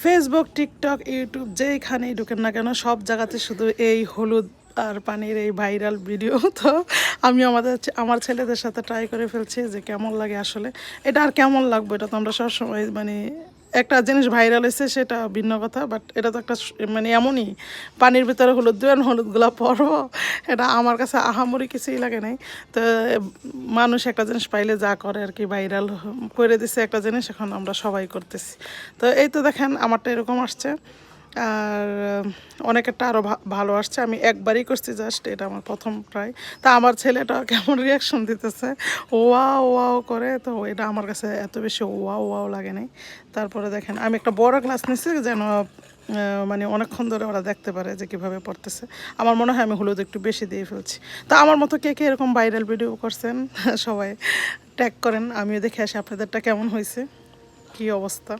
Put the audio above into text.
Facebook, TikTok, YouTube যেইখানেই ঢুকেন না কেন সব জায়গাতে শুধু এই হলুদ আর পানির এই ভাইরাল ভিডিও। তো আমি আমার ছেলেদের সাথে ট্রাই করে ফেলছি যে কেমন লাগে আসলে। এটা আর কেমন লাগবে, এটা তো আমরা সবসময় মানে একটা জিনিস ভাইরাল হয়েছে সেটা ভিন্ন কথা, বাট এটা তো একটা মানে এমনই পানির ভিতরে হলুদ দেবেন, হলুদগুলো পরবো, এটা আমার কাছে আহামরি কিছুই লাগে নাই। তো মানুষ একটা জিনিস পাইলে যা করে আর কি, ভাইরাল করে দিছে একটা জিনিস, এখন আমরা সবাই করতেছি। তো এই তো দেখেন আমারটা এরকম আসছে, আর অনেকেরটা আরও ভালো আসছে। আমি একবারই করছি জাস্ট, এটা আমার প্রথম ট্রাই। তা আমার ছেলেটা কেমন রিয়াকশন দিতেছে, ওয়াও ওয়াও করে, তো এটা আমার কাছে এত বেশি ওয়াও ওয়াও লাগে নাই। তারপরে দেখেন আমি একটা বড় গ্লাস নিয়েছি যেন মানে অনেকক্ষণ ধরে ওরা দেখতে পারে যে কীভাবে পড়তেছে। আমার মনে হয় আমি হলুদ একটু বেশি দিয়ে ফেলছি। তা আমার মতো কে কে এরকম ভাইরাল ভিডিও করছেন সবাই ট্যাগ করেন, আমিও দেখে আসি আপনাদেরটা কেমন হয়েছে, কী অবস্থা।